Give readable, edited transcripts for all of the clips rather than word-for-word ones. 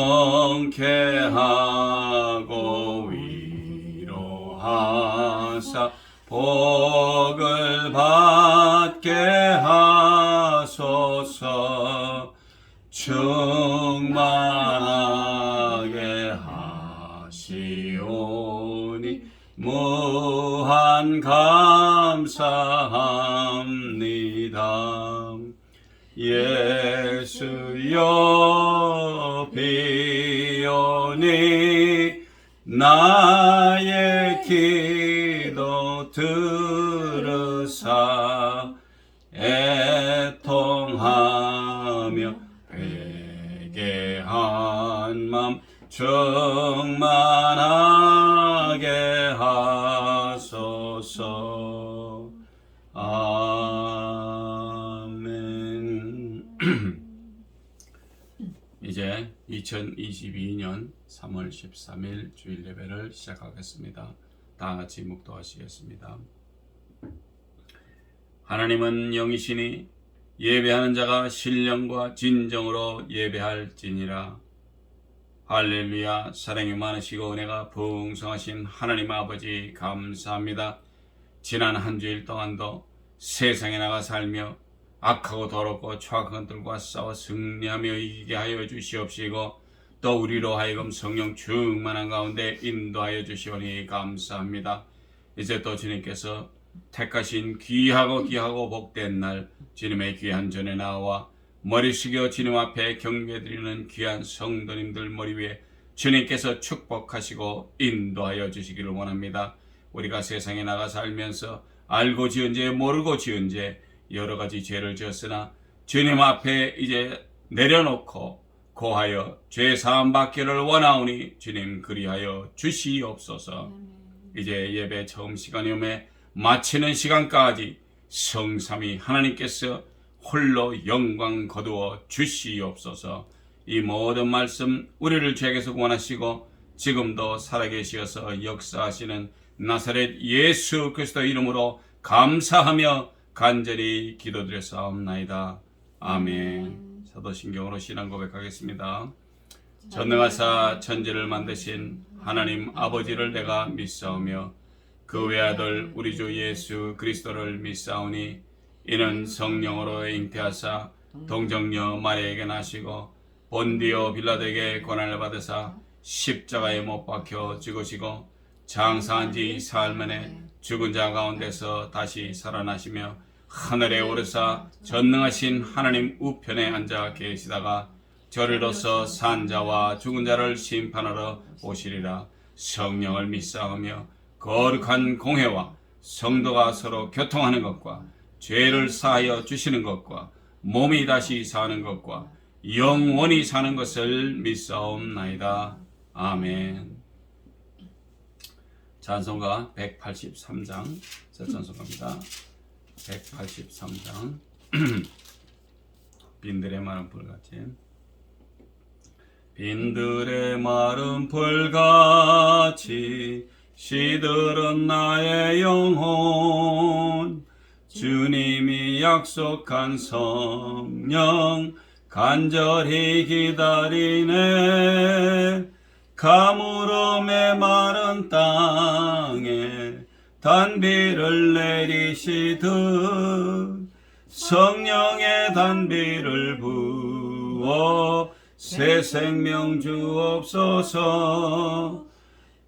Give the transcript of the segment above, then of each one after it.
경쾌하고 위로하사 복을 받게 하소서. 충만하게 하시오니 무한 감사합니다. 예수여 비오니 나의 기도 들으사 애통하며 회개한 맘 충만하게 하소서. 아멘. 이제 2022년 3월 13일 주일 예배를 시작하겠습니다. 다 같이 묵도하시겠습니다. 하나님은 영이시니 예배하는 자가 신령과 진정으로 예배할지니라. 할렐루야. 사랑이 많으시고 은혜가 풍성하신 하나님 아버지 감사합니다. 지난 한 주일 동안도 세상에 나가 살며 악하고 더럽고 추악한 것들과 싸워 승리하며 이기게 하여 주시옵시고 또 우리로 하여금 성령 충만한 가운데 인도하여 주시오니 감사합니다. 이제 또 주님께서 택하신 귀하고 복된 날 주님의 귀한 전에 나와 머리 숙여 주님 앞에 경배드리는 귀한 성도님들 머리 위에 주님께서 축복하시고 인도하여 주시기를 원합니다. 우리가 세상에 나가 살면서 알고 지은 죄 모르고 지은 죄 여러 가지 죄를 지었으나 주님 앞에 이제 내려놓고 고하여 죄 사함 받기를 원하오니 주님 그리하여 주시옵소서. 이제 예배 처음 시간이오매 마치는 시간까지 성삼위 하나님께서 홀로 영광 거두어 주시옵소서. 이 모든 말씀 우리를 죄에게서 구원하시고 지금도 살아계시어서 역사하시는 나사렛 예수 그리스도 이름으로 감사하며 간절히 기도드렸사옵나이다. 아멘. 사도신경으로 신앙 고백하겠습니다. 전능하사 천지를 만드신 하나님 아버지를 내가 믿사오며 그 외아들 우리 주 예수 그리스도를 믿사오니 이는 성령으로 잉태하사 동정녀 마리아에게 나시고 본디오 빌라도에게 고난을 받으사 십자가에 못 박혀 죽으시고 장사한 지 사흘 만에 죽은 자 가운데서 다시 살아나시며 하늘에 오르사 전능하신 하나님 우편에 앉아 계시다가 저리로서 산 자와 죽은 자를 심판하러 오시리라. 성령을 믿사오며 거룩한 공회와 성도가 서로 교통하는 것과 죄를 사하여 주시는 것과 몸이 다시 사는 것과 영원히 사는 것을 믿사옵나이다. 아멘. 찬송가 183장 첫 찬송가입니다. 183장 빈들의 마른 불같이. 빈들의 마른 불같이 시들은 나의 영혼 주님이 약속한 성령 간절히 기다리네. 가물음의 마른 땅에 단비를 내리시듯 성령의 단비를 부어 새 생명 주옵소서.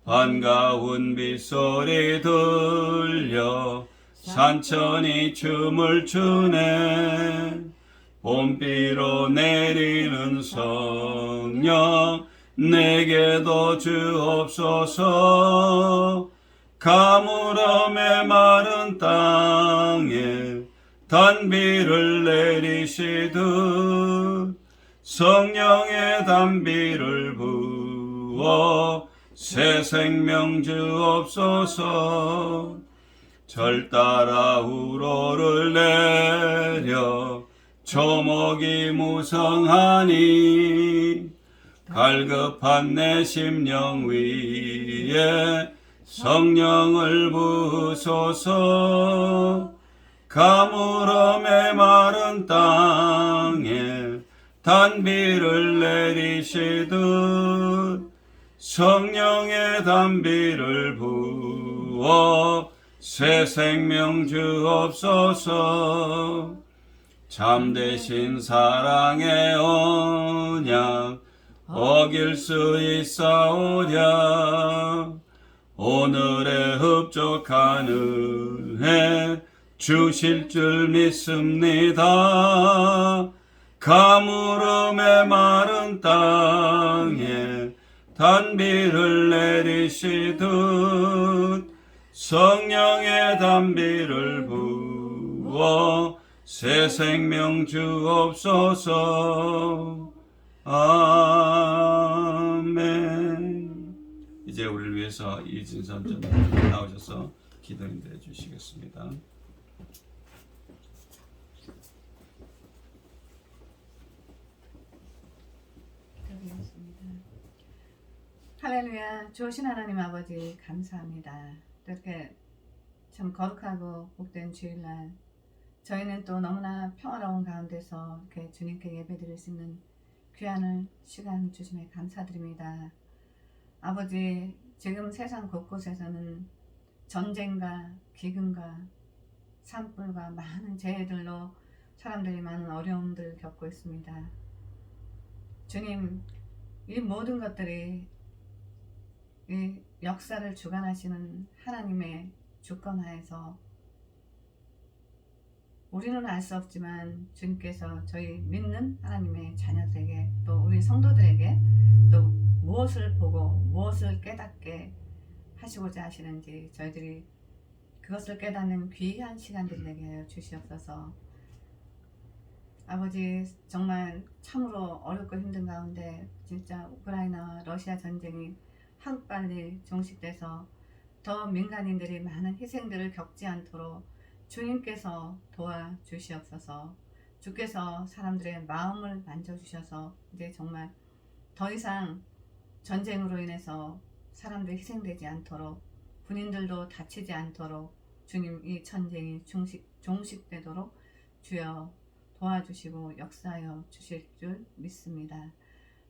반가운 빗소리 들려 산천이 춤을 추네. 봄비로 내리는 성령 내게도 주옵소서. 가물음의 마른 땅에 단비를 내리시듯 성령의 단비를 부어 새 생명 주옵소서. 절 따라 우로를 내려 초목이 무성하니 갈급한 내 심령 위에 성령을 부으소서. 가물음의 마른 땅에 단비를 내리시듯 성령의 단비를 부어 새 생명 주옵소서. 참되신 사랑의 언약 어길 수 있사오랴. 오늘의 흡족한 은혜 주실 줄 믿습니다. 가물음의 마른 땅에 단비를 내리시듯 성령의 단비를 부어 새 생명 주옵소서. 아멘. 이제 우리를 위해서 이진선 전도사님 나오셔서 기도 인도해 주시겠습니다. 할렐루야. 좋으신 하나님 아버지 감사합니다. 이렇게 참 거룩하고 복된 주일날 저희는 또 너무나 평화로운 가운데서 이렇게 주님께 예배드릴 수 있는 귀한 시간 주심에 감사드립니다. 아버지, 지금 세상 곳곳에서는 전쟁과 기근과 산불과 많은 재해들로 사람들이 많은 어려움들을 겪고 있습니다. 주님, 이 모든 것들이 이 역사를 주관하시는 하나님의 주권하에서 우리는 알 수 없지만 주님께서 저희 믿는 하나님의 자녀들에게 또 우리 성도들에게 또 무엇을 보고 무엇을 깨닫게 하시고자 하시는지 저희들이 그것을 깨닫는 귀한 시간들이 되게 하여 주시옵소서. 아버지, 정말 참으로 어렵고 힘든 가운데 진짜 우크라이나와 러시아 전쟁이 하루빨리 종식돼서 더 민간인들이 많은 희생들을 겪지 않도록 주님께서 도와주시옵소서. 주께서 사람들의 마음을 만져주셔서 이제 정말 더 이상 전쟁으로 인해서 사람들이 희생되지 않도록 군인들도 다치지 않도록 주님 이 전쟁이 종식되도록 주여 도와주시고 역사하여 주실 줄 믿습니다.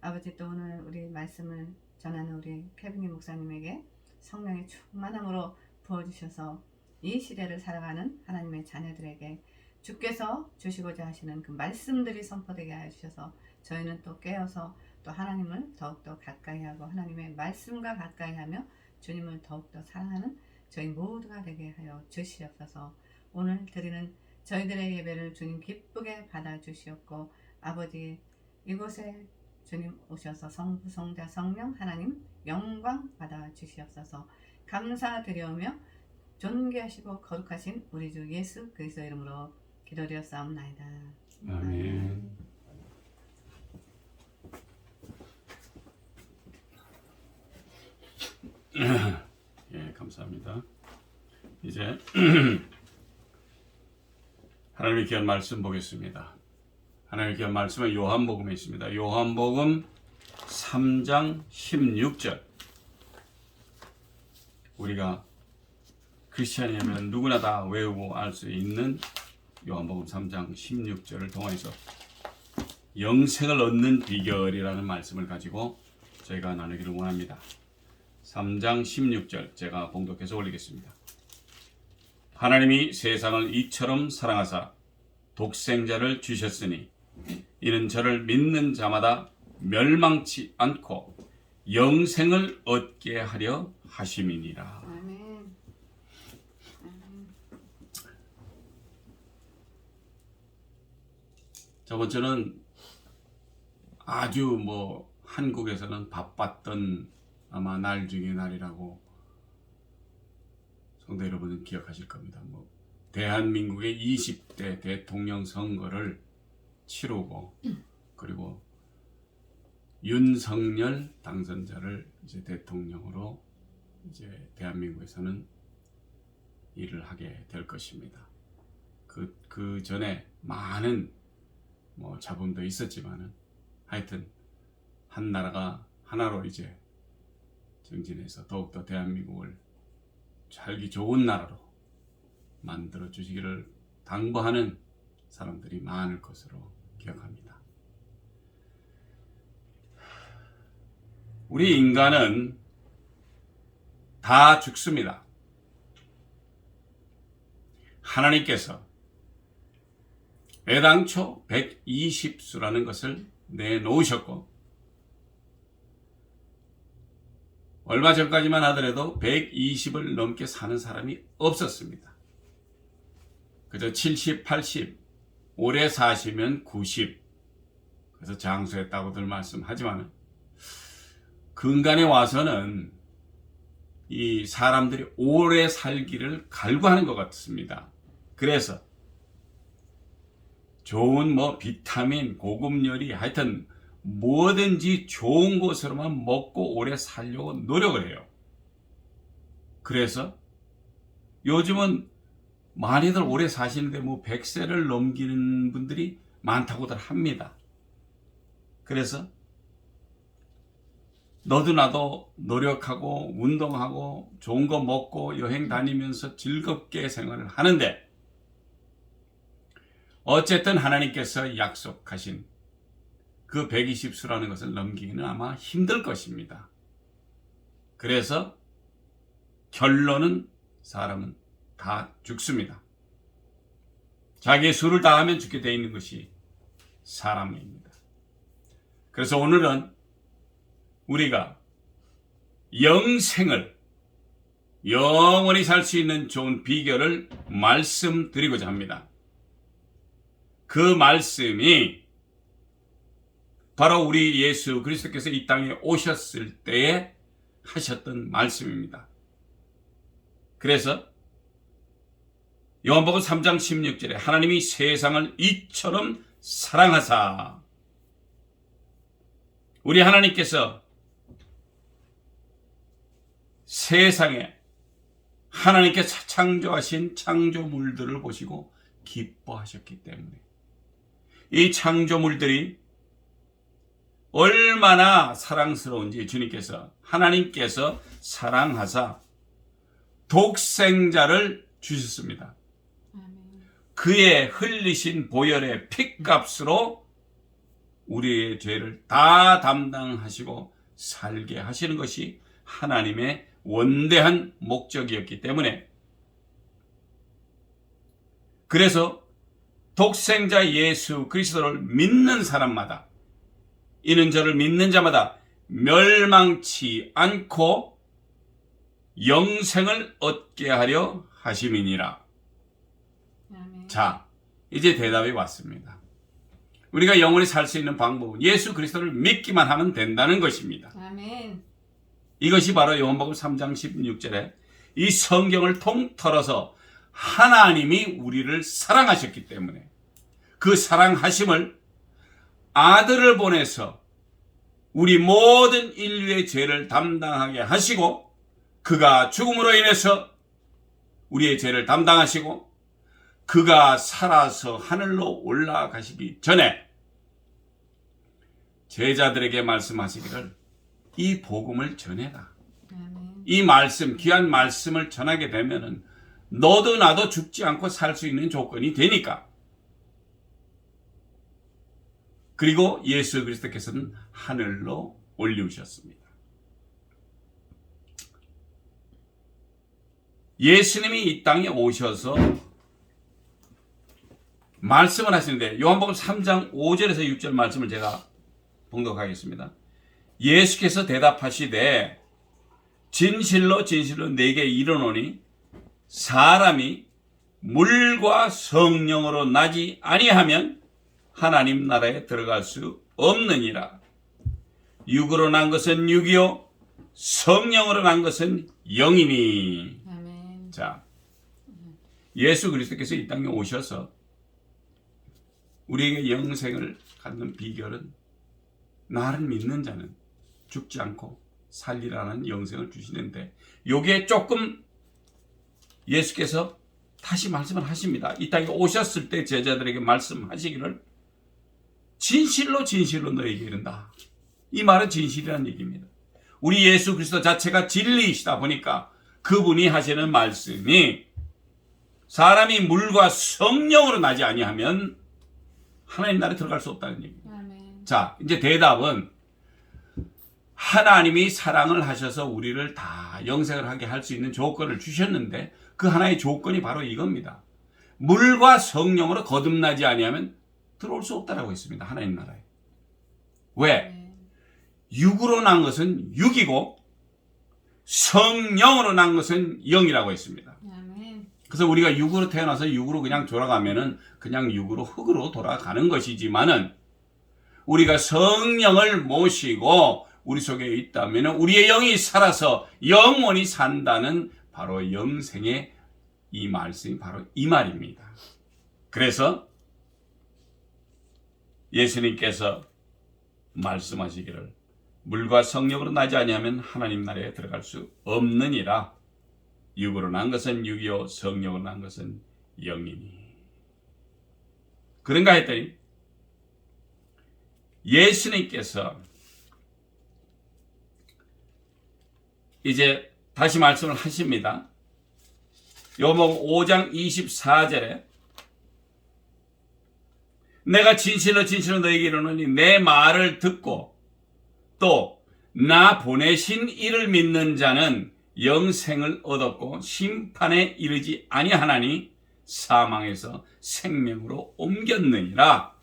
아버지, 또 오늘 우리 말씀을 전하는 우리 케빈이 목사님에게 성령의 충만함으로 부어주셔서 이 시대를 살아가는 하나님의 자녀들에게 주께서 주시고자 하시는 그 말씀들이 선포되게 하여 주셔서 저희는 또 깨어서 또 하나님을 더욱더 가까이 하고 하나님의 말씀과 가까이 하며 주님을 더욱더 사랑하는 저희 모두가 되게 하여 주시옵소서. 오늘 드리는 저희들의 예배를 주님 기쁘게 받아주시옵고 아버지, 이곳에 주님 오셔서 성부 성자 성령 하나님 영광 받아주시옵소서. 감사드려오며 존귀하시고 거룩하신 우리 주 예수 그리스도의 이름으로 기도드렸사옵나이다. 아멘. 예, 감사합니다. 이제 하나님의 귀한 말씀 보겠습니다. 하나님의 귀한 말씀은 요한복음에 있습니다. 요한복음 3장 16절. 우리가 크리스찬이라면 누구나 다 외우고 알 수 있는 요한복음 3장 16절을 통해서 영생을 얻는 비결이라는 말씀을 가지고 저희가 나누기를 원합니다. 3장 16절 제가 봉독해서 올리겠습니다. 하나님이 세상을 이처럼 사랑하사 독생자를 주셨으니 이는 저를 믿는 자마다 멸망치 않고 영생을 얻게 하려 하심이니라. 아멘. 저번 주는 아주 한국에서는 바빴던 아마 날 중에 날이라고 성도 여러분은 기억하실 겁니다. 대한민국의 20대 대통령 선거를 치르고 그리고 윤석열 당선자를 이제 대통령으로 이제 대한민국에서는 일을 하게 될 것입니다. 그 전에 많은 잡음도 있었지만은 하여튼 한 나라가 하나로 이제 정진해서 더욱더 대한민국을 살기 좋은 나라로 만들어 주시기를 당부하는 사람들이 많을 것으로 기억합니다. 우리 인간은 다 죽습니다. 하나님께서 애당초 120수라는 것을 내놓으셨고, 얼마 전까지만 하더라도 120을 넘게 사는 사람이 없었습니다. 그저 70, 80, 오래 사시면 90, 그래서 장수했다고들 말씀하지만, 근간에 와서는 이 사람들이 오래 살기를 갈구하는 것 같습니다. 그래서 좋은 비타민, 고급 요리, 하여튼 뭐든지 좋은 것으로만 먹고 오래 살려고 노력을 해요. 그래서 요즘은 많이들 오래 사시는데 100세를 넘기는 분들이 많다고들 합니다. 그래서 너도 나도 노력하고 운동하고 좋은 거 먹고 여행 다니면서 즐겁게 생활을 하는데, 어쨌든 하나님께서 약속하신 그 120수라는 것을 넘기기는 아마 힘들 것입니다. 그래서 결론은 사람은 다 죽습니다. 자기의 수를 다하면 죽게 되어 있는 것이 사람입니다. 그래서 오늘은 우리가 영생을 영원히 살 수 있는 좋은 비결을 말씀드리고자 합니다. 그 말씀이 바로 우리 예수 그리스도께서 이 땅에 오셨을 때에 하셨던 말씀입니다. 그래서 요한복음 3장 16절에 하나님이 세상을 이처럼 사랑하사, 우리 하나님께서 세상에 하나님께서 창조하신 창조물들을 보시고 기뻐하셨기 때문에, 이 창조물들이 얼마나 사랑스러운지 주님께서, 하나님께서 사랑하사 독생자를 주셨습니다. 그의 흘리신 보혈의 핏값으로 우리의 죄를 다 담당하시고 살게 하시는 것이 하나님의 원대한 목적이었기 때문에, 그래서 독생자 예수 그리스도를 믿는 사람마다, 이는 저를 믿는 자마다 멸망치 않고 영생을 얻게 하려 하심이니라. 아멘. 자, 이제 대답이 왔습니다. 우리가 영원히 살 수 있는 방법은 예수 그리스도를 믿기만 하면 된다는 것입니다. 아멘. 이것이 바로 요한복음 3장 16절에 이 성경을 통틀어서 하나님이 우리를 사랑하셨기 때문에 그 사랑하심을 아들을 보내서 우리 모든 인류의 죄를 담당하게 하시고, 그가 죽음으로 인해서 우리의 죄를 담당하시고, 그가 살아서 하늘로 올라가시기 전에 제자들에게 말씀하시기를, 이 복음을 전해라. 아멘. 이 말씀, 귀한 말씀을 전하게 되면은 너도 나도 죽지 않고 살 수 있는 조건이 되니까. 그리고 예수 그리스도께서는 하늘로 올리우셨습니다. 예수님이 이 땅에 오셔서 말씀을 하시는데, 요한복음 3장 5절에서 6절 말씀을 제가 봉독하겠습니다. 예수께서 대답하시되 진실로 진실로 내게 이르노니 사람이 물과 성령으로 나지 아니하면 하나님 나라에 들어갈 수 없느니라. 육으로 난 것은 육이요 성령으로 난 것은 영이니. 아멘. 자, 예수 그리스도께서 이 땅에 오셔서 우리에게 영생을 갖는 비결은, 나를 믿는 자는 죽지 않고 살리라는 영생을 주시는데, 요게 조금 예수께서 다시 말씀을 하십니다. 이 땅에 오셨을 때 제자들에게 말씀하시기를 진실로 진실로 너에게 이른다. 이 말은 진실이라는 얘기입니다. 우리 예수 그리스도 자체가 진리이시다 보니까 그분이 하시는 말씀이, 사람이 물과 성령으로 나지 아니하면 하나님 나라에 들어갈 수 없다는 얘기입니다. 아멘. 자, 이제 대답은 하나님이 사랑을 하셔서 우리를 다 영생을 하게 할 수 있는 조건을 주셨는데 그 하나의 조건이 바로 이겁니다. 물과 성령으로 거듭나지 아니하면 들어올 수 없다라고 했습니다. 하나님 나라에. 왜? 육으로 난 것은 육이고 성령으로 난 것은 영이라고 했습니다. 그래서 우리가 육으로 태어나서 육으로 그냥 돌아가면은 그냥 육으로 흙으로 돌아가는 것이지만은 우리가 성령을 모시고 우리 속에 있다면 우리의 영이 살아서 영원히 산다는 바로 영생의 이 말씀이 바로 이 말입니다. 그래서 예수님께서 말씀하시기를 물과 성령으로 나지 아니하면 하나님 나라에 들어갈 수 없느니라. 육으로 난 것은 육이요 성령으로 난 것은 영이니. 그런가 했더니 예수님께서 이제 다시 말씀을 하십니다. 요한복음 5장 24절에 내가 진실로 진실로 너에게 이르노니 내 말을 듣고 또 나 보내신 이를 믿는 자는 영생을 얻었고 심판에 이르지 아니하나니 사망에서 생명으로 옮겼느니라.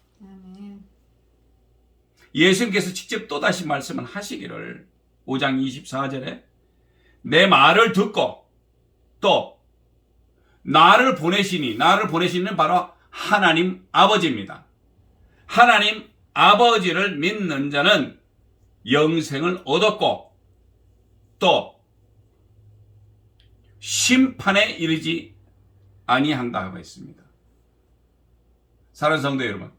예수님께서 직접 또다시 말씀을 하시기를 5장 24절에 내 말을 듣고 또 나를 보내시는 바로 하나님 아버지입니다. 하나님 아버지를 믿는 자는 영생을 얻었고 또 심판에 이르지 아니한다고 했습니다. 사랑하는 성도 여러분,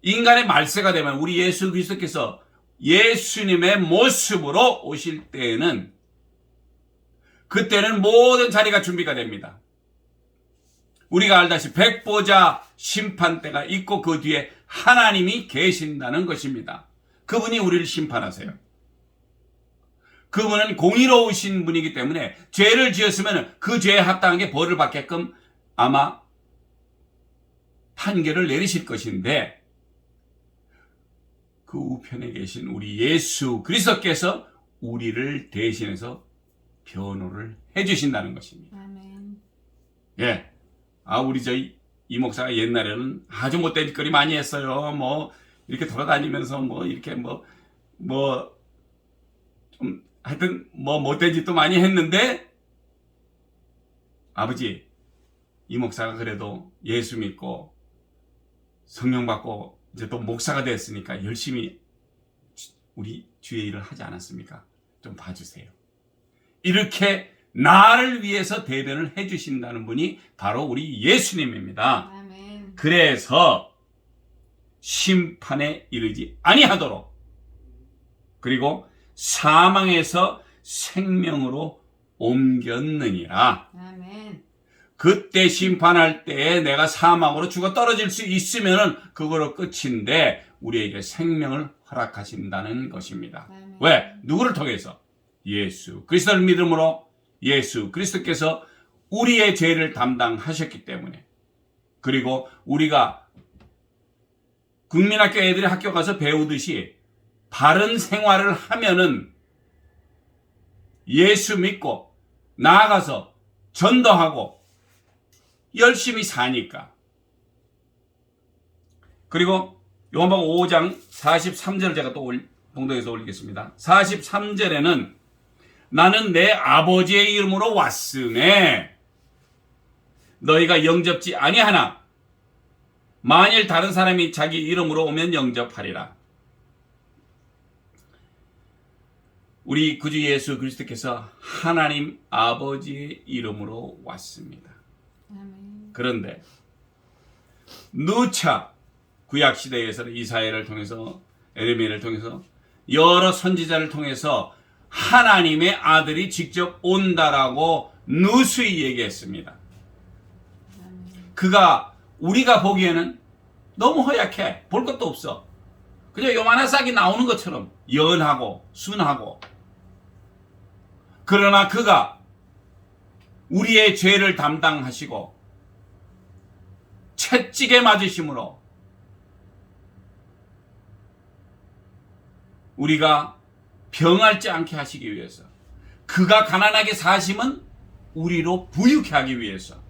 인간의 말세가 되면 우리 예수 그리스도께서 예수님의 모습으로 오실 때에는 그때는 모든 자리가 준비가 됩니다. 우리가 알다시피 백보자 심판대가 있고 그 뒤에 하나님이 계신다는 것입니다. 그분이 우리를 심판하세요. 그분은 공의로우신 분이기 때문에 죄를 지었으면 그 죄에 합당하게 벌을 받게끔 아마 판결을 내리실 것인데 그 우편에 계신 우리 예수 그리스도께서 우리를 대신해서 변호를 해주신다는 것입니다. 아멘. 예. 우리 이 목사가 옛날에는 아주 못된 짓거리 많이 했어요. 이렇게 돌아다니면서 이렇게 좀 하여튼 못된 짓도 많이 했는데 아버지, 이 목사가 그래도 예수 믿고 성령 받고 이제 또 목사가 됐으니까 열심히 우리 주의 일을 하지 않았습니까? 좀 봐주세요. 이렇게 나를 위해서 대변을 해주신다는 분이 바로 우리 예수님입니다. 아멘. 그래서 심판에 이르지 아니하도록 그리고 사망에서 생명으로 옮겼느니라. 아멘. 그때 심판할 때에 내가 사망으로 죽어 떨어질 수 있으면 그거로 끝인데 우리에게 생명을 허락하신다는 것입니다. 아멘. 왜? 누구를 통해서? 예수 그리스도를 믿음으로 예수 그리스도께서 우리의 죄를 담당하셨기 때문에 그리고 우리가 국민학교 애들이 학교 가서 배우듯이 바른 생활을 하면은 예수 믿고 나아가서 전도하고 열심히 사니까. 그리고 요한복음 5장 43절을 제가 또 봉독해서 올리겠습니다. 43절에는 나는 내 아버지의 이름으로 왔음에 너희가 영접지 아니하나 만일 다른 사람이 자기 이름으로 오면 영접하리라. 우리 구주 예수 그리스도께서 하나님 아버지의 이름으로 왔습니다. 아멘. 그런데 누차 구약시대에서는 이사야를 통해서 에레미야를 통해서 여러 선지자를 통해서 하나님의 아들이 직접 온다라고 누수히 얘기했습니다. 그가 우리가 보기에는 너무 허약해. 볼 것도 없어. 그냥 요만한 싹이 나오는 것처럼 연하고 순하고. 그러나 그가 우리의 죄를 담당하시고 채찍에 맞으심으로 우리가 병 앓지 않게 하시기 위해서, 그가 가난하게 사심은 우리로 부유케 하기 위해서,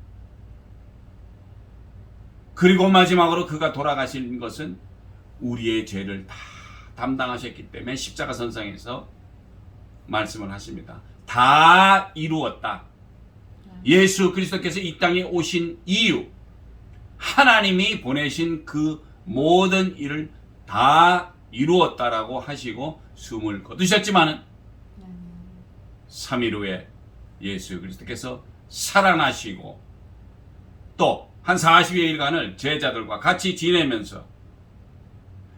그리고 마지막으로 그가 돌아가신 것은 우리의 죄를 다 담당하셨기 때문에 십자가 선상에서 말씀을 하십니다. 다 이루었다. 예수 그리스도께서 이 땅에 오신 이유, 하나님이 보내신 그 모든 일을 다 이루었다라고 하시고 숨을 거두셨지만은 3일 후에 예수 그리스도께서 살아나시고 또 한 40여일간을 제자들과 같이 지내면서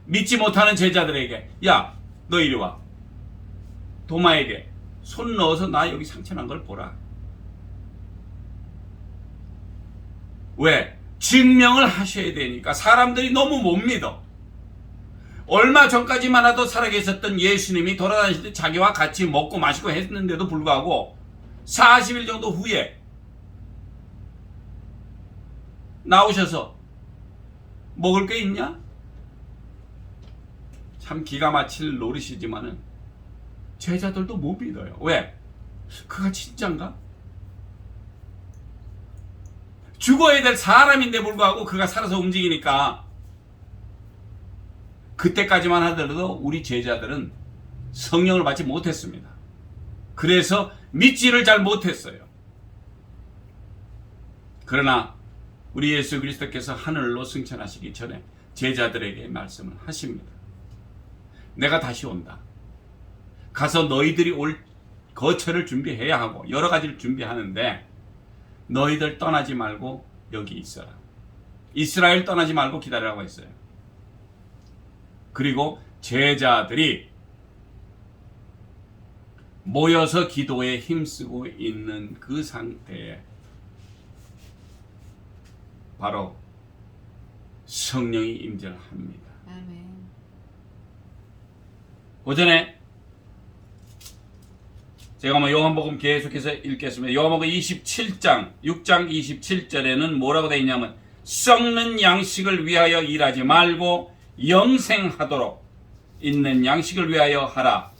믿지 못하는 제자들에게, 야, 너 이리 와. 도마에게 손 넣어서 나 여기 상처난 걸 보라. 왜? 증명을 하셔야 되니까. 사람들이 너무 못 믿어. 얼마 전까지만 해도 살아계셨던 예수님이 돌아다니실 때 자기와 같이 먹고 마시고 했는데도 불구하고 40일 정도 후에 나오셔서 먹을 게 있냐? 참 기가 막힐 노릇이지만은 제자들도 못 믿어요. 왜? 그가 진짠가? 죽어야 될 사람인데 불구하고 그가 살아서 움직이니까, 그때까지만 하더라도 우리 제자들은 성령을 받지 못했습니다. 그래서 믿지를 잘 못했어요. 그러나 우리 예수 그리스도께서 하늘로 승천하시기 전에 제자들에게 말씀을 하십니다. 내가 다시 온다. 가서 너희들이 올 거처를 준비해야 하고 여러 가지를 준비하는데 너희들 떠나지 말고 여기 있어라. 이스라엘 떠나지 말고 기다리라고 했어요. 그리고 제자들이 모여서 기도에 힘쓰고 있는 그 상태에 바로 성령이 임재를 합니다. 아멘. 오전에 제가 요한복음 계속해서 읽겠습니다. 요한복음 27장 6장 27절에는 뭐라고 되어 있냐면, 썩는 양식을 위하여 일하지 말고 영생하도록 있는 양식을 위하여 하라.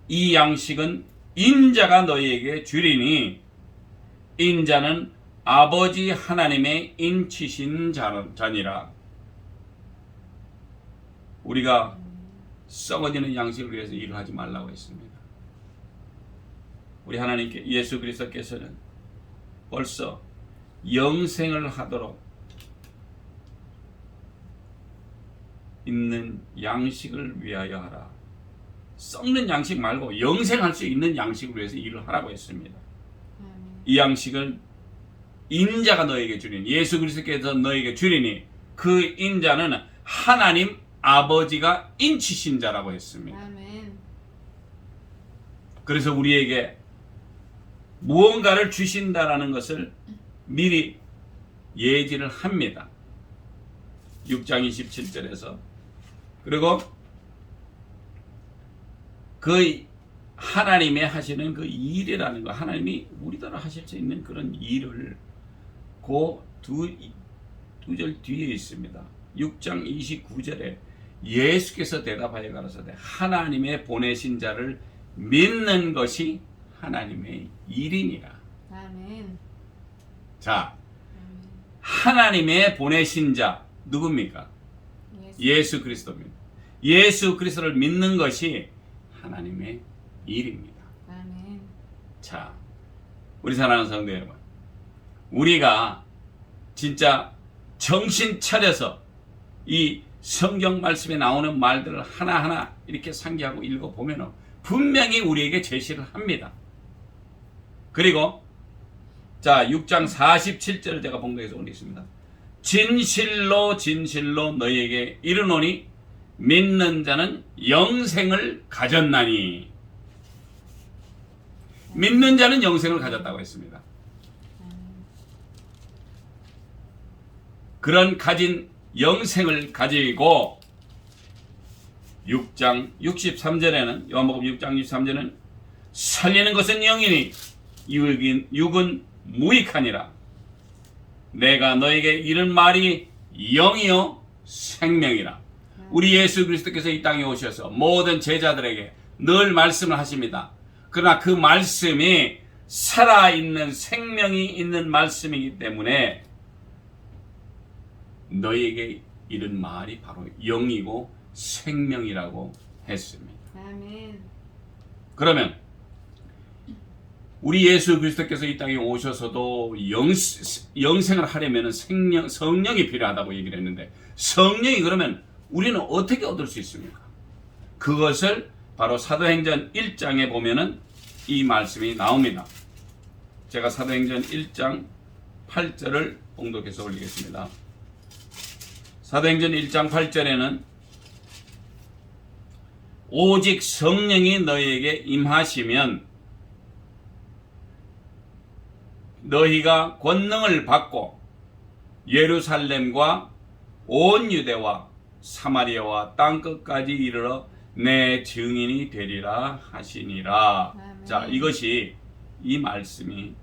이 양식은 인자가 너희에게 주리니 인자는 아버지 하나님의 인치신 자니라. 우리가 썩어지는 양식을 위해서 일을 하지 말라고 했습니다. 우리 하나님께, 예수 그리스도께서는 벌써 영생을 하도록 있는 양식을 위하여 하라. 썩는 양식 말고 영생할 수 있는 양식을 위해서 일을 하라고 했습니다. 이 양식은 인자가 너에게 주리니, 예수 그리스도께서 너에게 주리니, 그 인자는 하나님 아버지가 인치신 자라고 했습니다. 아멘. 그래서 우리에게 무언가를 주신다라는 것을 미리 예지를 합니다. 6장 27절에서. 그리고 그 하나님의 하시는 그 일이라는 거, 하나님이 우리더러 하실 수 있는 그런 일을 그 두 절 뒤에 있습니다. 6장 29절에 예수께서 대답하여 가라사대 하나님의 보내신 자를 믿는 것이 하나님의 일이니라. 아멘. 자, 하나님의 보내신 자 누굽니까? 예수 그리스도입니다. 예수 그리스도를 믿는 것이 하나님의 일입니다. 아멘. 자, 우리 사랑하는 성도 여러분, 우리가 진짜 정신 차려서 이 성경 말씀에 나오는 말들을 하나하나 이렇게 상기하고 읽어보면 분명히 우리에게 제시를 합니다. 그리고 자, 6장 47절을 제가 봉독해서 올리겠습니다. 진실로 진실로 너희에게 이르노니 믿는 자는 영생을 가졌나니. 믿는 자는 영생을 가졌다고 했습니다. 그런 가진 영생을 가지고 6장 63절에는, 요한복음 6장 63절에는 살리는 것은 영이니 육은 무익하니라. 내가 너에게 이른 말이 영이요 생명이라. 우리 예수 그리스도께서 이 땅에 오셔서 모든 제자들에게 늘 말씀을 하십니다. 그러나 그 말씀이 살아있는 생명이 있는 말씀이기 때문에 너희에게 이른 말이 바로 영이고 생명이라고 했습니다. 아멘. 그러면 우리 예수 그리스도께서 이 땅에 오셔서도 영생을 하려면 성령이 필요하다고 얘기를 했는데, 성령이 그러면 우리는 어떻게 얻을 수 있습니까? 그것을 바로 사도행전 1장에 보면은 이 말씀이 나옵니다. 제가 사도행전 1장 8절을 봉독해서 올리겠습니다. 사도행전 1장 8절에는 오직 성령이 너희에게 임하시면 너희가 권능을 받고 예루살렘과 온 유대와 사마리아와 땅끝까지 이르러 내 증인이 되리라 하시니라. 아멘. 자, 이것이 이 말씀이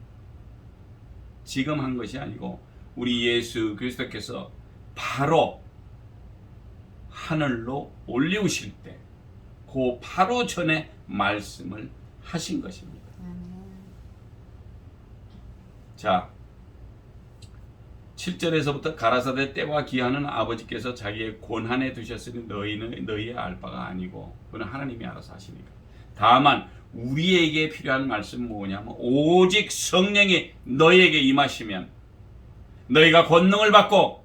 지금 한 것이 아니고 우리 예수 그리스도께서 바로 하늘로 올리우실 때 그 바로 전에 말씀을 하신 것입니다. 자, 7절에서부터 가라사대 때와 기한은 아버지께서 자기의 권한에 두셨으니 너희의 알 바가 아니고 그는 하나님이 알아서 하시니까. 다만 우리에게 필요한 말씀은 뭐냐면 오직 성령이 너희에게 임하시면 너희가 권능을 받고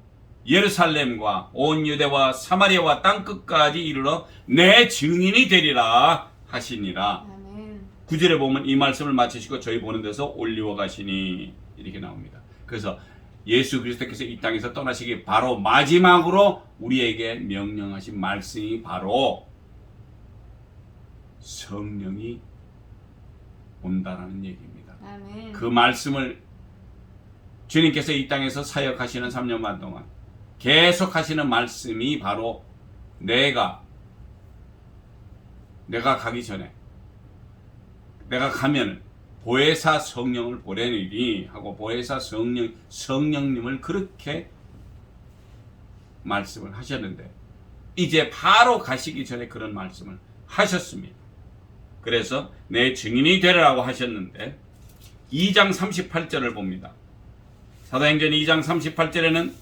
예루살렘과 온 유대와 사마리아와 땅끝까지 이르러 내 증인이 되리라 하시니라. 아멘. 9절에 보면 이 말씀을 마치시고 저희 보는 데서 올리워 가시니 이렇게 나옵니다. 그래서 예수 그리스도께서 이 땅에서 떠나시기 바로 마지막으로 우리에게 명령하신 말씀이 바로 성령이 온다라는 얘기입니다. 아멘. 그 말씀을 주님께서 이 땅에서 사역하시는 3년 반 동안 계속 하시는 말씀이 바로 내가 가기 전에 내가 가면 보혜사 성령을 보내리니 하고 보혜사 성령님을 그렇게 말씀을 하셨는데 이제 바로 가시기 전에 그런 말씀을 하셨습니다. 그래서 내 증인이 되라고 하셨는데 2장 38절을 봅니다. 사도행전 2장 38절에는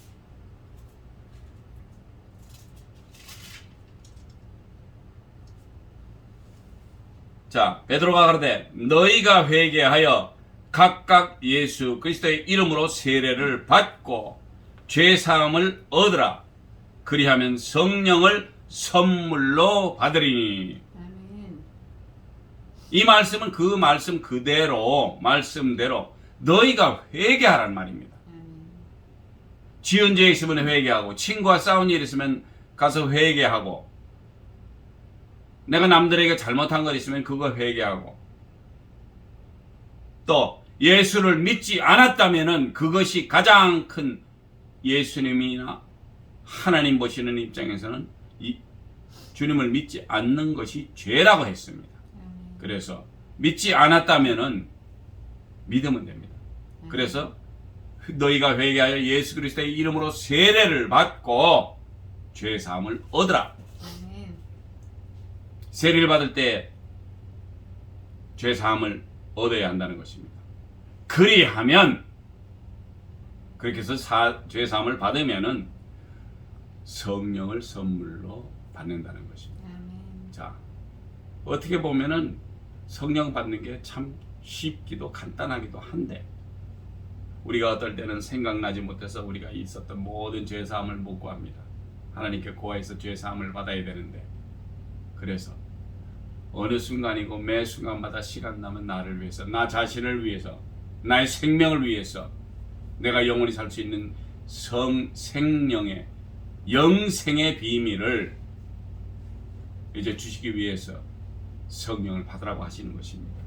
자, 베드로가 가로되 너희가 회개하여 각각 예수 그리스도의 이름으로 세례를 받고 죄 사함을 얻으라. 그리하면 성령을 선물로 받으리니. 아멘. 이 말씀은 그 말씀 그대로 말씀대로 너희가 회개하라는 말입니다. 아멘. 지은 죄 있으면 회개하고 친구와 싸운 일 있으면 가서 회개하고 내가 남들에게 잘못한 것 있으면 그거 회개하고 또 예수를 믿지 않았다면은 그것이 가장 큰 예수님이나 하나님 보시는 입장에서는 주님을 믿지 않는 것이 죄라고 했습니다. 그래서 믿지 않았다면은 믿으면 됩니다. 그래서 너희가 회개하여 예수 그리스도의 이름으로 세례를 받고 죄 사함을 얻으라. 세례를 받을 때 죄 사함을 얻어야 한다는 것입니다. 그리하면 그렇게 해서 죄 사함을 받으면은 성령을 선물로 받는다는 것입니다. 아멘. 자, 어떻게 보면은 성령 받는 게 참 쉽기도 간단하기도 한데 우리가 어떨 때는 생각나지 못해서 우리가 있었던 모든 죄 사함을 못 구합니다. 하나님께 구하여서 죄 사함을 받아야 되는데 그래서 어느 순간이고 매 순간마다 시간 남은 나를 위해서 나 자신을 위해서 나의 생명을 위해서 내가 영원히 살 수 있는 생명의 영생의 비밀을 이제 주시기 위해서 성령을 받으라고 하시는 것입니다.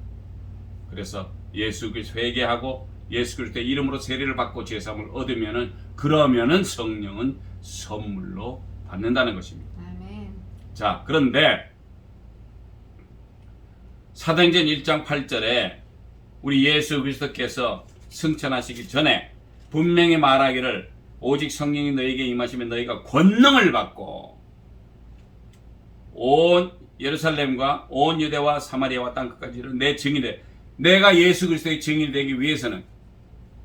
그래서 예수 그리스도 회개하고 예수 그리스도의 이름으로 세례를 받고 죄 사함을 얻으면은 그러면은 성령은 선물로 받는다는 것입니다. 아멘. 자, 그런데 사도행전 1장 8절에 우리 예수 그리스도께서 승천하시기 전에 분명히 말하기를 오직 성령이 너희에게 임하시면 너희가 권능을 받고 온 예루살렘과 온 유대와 사마리아와 땅끝까지 이르러 내 증인이 돼. 내가 예수 그리스도의 증인이 되기 위해서는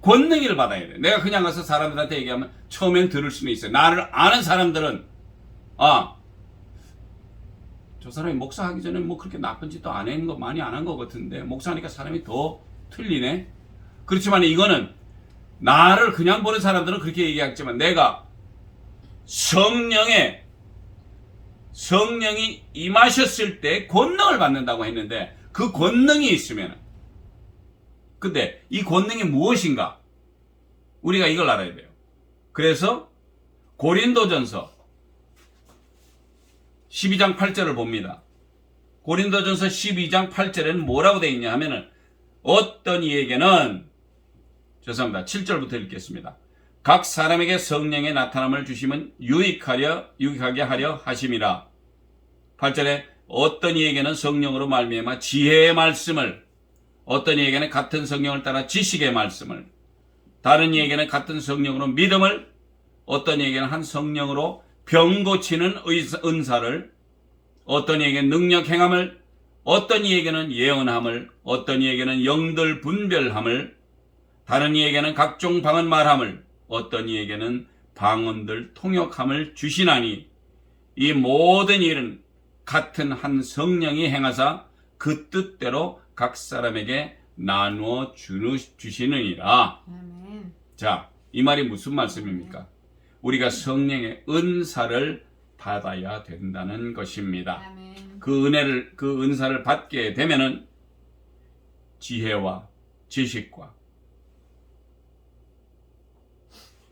권능을 받아야 돼. 내가 그냥 가서 사람들한테 얘기하면 처음엔 들을 수는 있어요. 나를 아는 사람들은 저 사람이 목사하기 전에 뭐 그렇게 나쁜 짓도 안 한 거 많이 안 한 거 같은데 목사하니까 사람이 더 틀리네. 그렇지만 이거는 나를 그냥 보는 사람들은 그렇게 얘기하겠지만 내가 성령이 임하셨을 때 권능을 받는다고 했는데 그 권능이 있으면 근데 이 권능이 무엇인가? 우리가 이걸 알아야 돼요. 그래서 고린도전서 12장 8절을 봅니다. 고린도전서 12장 8절에는 뭐라고 되어 있냐 하면은 어떤 이에게는 죄송합니다. 7절부터 읽겠습니다. 각 사람에게 성령의 나타남을 주심은 유익하게 하려 하심이라. 8절에 어떤 이에게는 성령으로 말미암아 지혜의 말씀을, 어떤 이에게는 같은 성령을 따라 지식의 말씀을, 다른 이에게는 같은 성령으로 믿음을, 어떤 이에게는 한 성령으로 병 고치는 은사를, 어떤 이에게는 능력 행함을, 어떤 이에게는 예언함을, 어떤 이에게는 영들 분별함을, 다른 이에게는 각종 방언 말함을, 어떤 이에게는 방언들 통역함을 주시나니 이 모든 일은 같은 한 성령이 행하사 그 뜻대로 각 사람에게 나누어 주시느니라. 아멘. 자, 이 말이 무슨 말씀입니까? 우리가 성령의 은사를 받아야 된다는 것입니다. 아멘. 그 은사를 받게 되면은 지혜와 지식과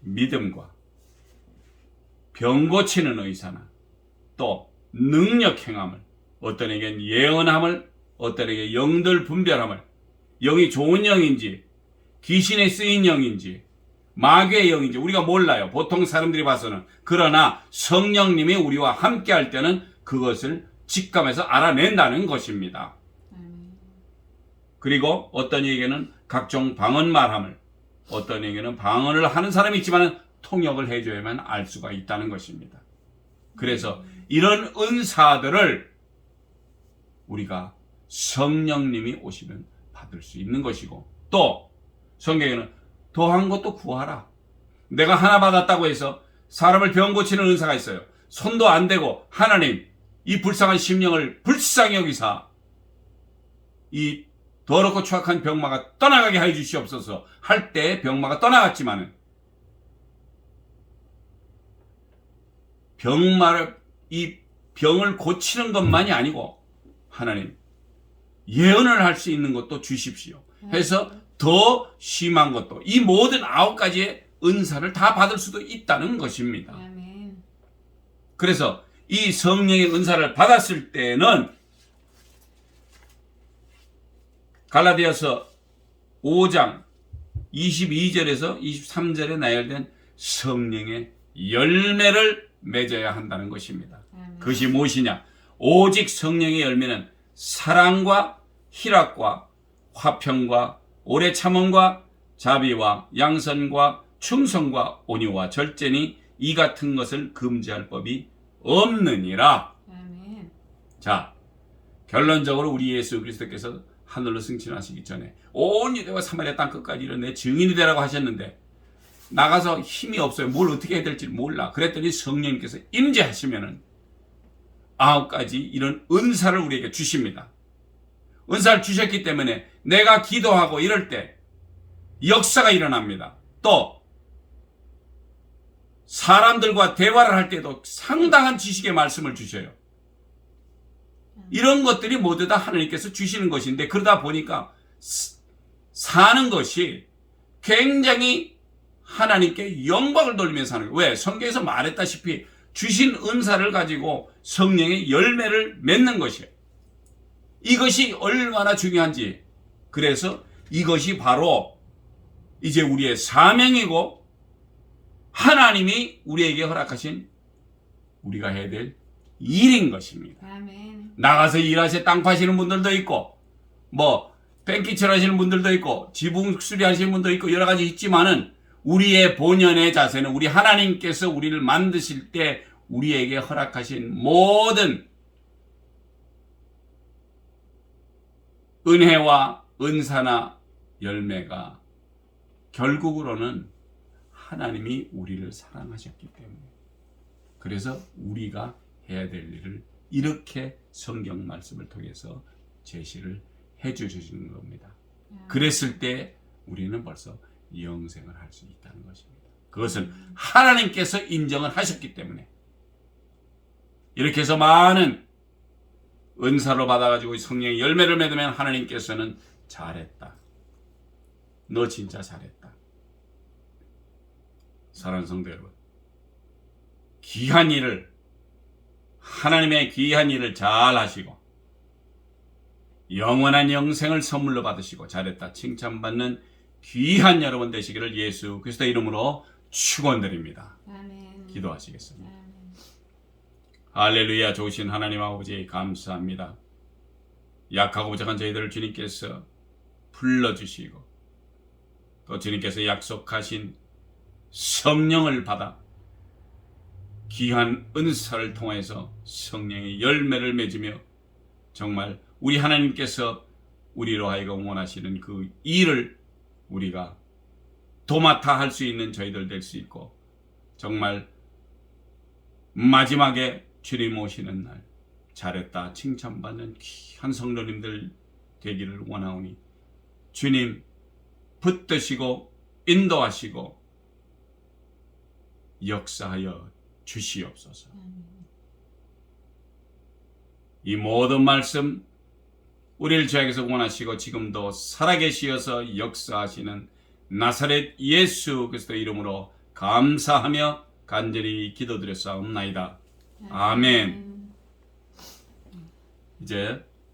믿음과 병 고치는 의사나 또 능력 행함을, 어떤 에게는 예언함을, 어떤 에게 영들 분별함을, 영이 좋은 영인지 귀신에 쓰인 영인지 마귀의 영인지 우리가 몰라요. 보통 사람들이 봐서는. 그러나 성령님이 우리와 함께 할 때는 그것을 직감해서 알아낸다는 것입니다. 그리고 어떤 이에게는 각종 방언 말함을, 어떤 이에게는 방언을 하는 사람이 있지만 통역을 해줘야만 알 수가 있다는 것입니다. 그래서 이런 은사들을 우리가 성령님이 오시면 받을 수 있는 것이고, 또 성경에는 더한 것도 구하라. 내가 하나 받았다고 해서 사람을 병 고치는 은사가 있어요. 손도 안 대고 하나님 이 불쌍한 심령을 불쌍히 여기사 이 더럽고 추악한 병마가 떠나가게 해 주시옵소서 할 때 병마가 떠나갔지만은 이 병을 고치는 것만이 아니고 하나님 예언을 할 수 있는 것도 주십시오 해서 더 심한 것도, 이 모든 9가지의 은사를 다 받을 수도 있다는 것입니다. 아멘. 그래서 이 성령의 은사를 받았을 때는 갈라디아서 5장 22절에서 23절에 나열된 성령의 열매를 맺어야 한다는 것입니다. 그것이 무엇이냐? 오직 성령의 열매는 사랑과 희락과 화평과 오래 참음과 자비와 양선과 충성과 온유와 절제니 이 같은 것을 금지할 법이 없느니라. 아멘. 자, 결론적으로 우리 예수 그리스도께서 하늘로 승천하시기 전에 온 유대와 사마리아 땅끝까지 이르러 내 증인이 되라고 하셨는데 나가서 힘이 없어요. 뭘 어떻게 해야 될지 몰라. 그랬더니 성령님께서 임재하시면은 9가지 이런 은사를 우리에게 주십니다. 은사를 주셨기 때문에 내가 기도하고 이럴 때 역사가 일어납니다. 또 사람들과 대화를 할 때도 상당한 지식의 말씀을 주셔요. 이런 것들이 모두 다 하나님께서 주시는 것인데 그러다 보니까 사는 것이 굉장히 하나님께 영광을 돌리면서 사는 거예요. 왜? 성경에서 말했다시피 주신 은사를 가지고 성령의 열매를 맺는 것이에요. 이것이 얼마나 중요한지. 그래서 이것이 바로 이제 우리의 사명이고 하나님이 우리에게 허락하신 우리가 해야 될 일인 것입니다. 아멘. 나가서 일하셔 땅 파시는 분들도 있고 뺑기철 하시는 분들도 있고 지붕 수리하시는 분도 있고 여러 가지 있지만은 우리의 본연의 자세는 우리 하나님께서 우리를 만드실 때 우리에게 허락하신 모든 은혜와 은사나 열매가 결국으로는 하나님이 우리를 사랑하셨기 때문에, 그래서 우리가 해야 될 일을 이렇게 성경 말씀을 통해서 제시를 해주시는 겁니다. 그랬을 때 우리는 벌써 영생을 할 수 있다는 것입니다. 그것은 하나님께서 인정을 하셨기 때문에, 이렇게 해서 많은 은사로 받아가지고 성령의 열매를 맺으면 하나님께서는 잘했다, 너 진짜 잘했다. 사랑하는 성도 여러분, 귀한 일을, 하나님의 귀한 일을 잘 하시고 영원한 영생을 선물로 받으시고 잘했다 칭찬받는 귀한 여러분 되시기를 예수 그리스도의 이름으로 축원드립니다. 아멘. 기도하시겠습니다. 아멘. 할렐루야. 좋으신 하나님 아버지 감사합니다. 약하고 부족한 저희들을 주님께서 불러주시고 또 주님께서 약속하신 성령을 받아 귀한 은사를 통해서 성령의 열매를 맺으며 정말 우리 하나님께서 우리로 하여금 원하시는 그 일을 우리가 도맡아 할 수 있는 저희들 될 수 있고, 정말 마지막에 주님 오시는 날 잘했다 칭찬받는 귀한 성도님들 되기를 원하오니 주님 붙드시고 인도하시고 역사하여 주시옵소서. 이 모든 말씀 우리를 죄악에서 원하시고 지금도 살아계시어서 역사하시는 나사렛 예수 그리스도 이름으로 감사하며 간절히 기도드렸사옵나이다. 아멘. 이제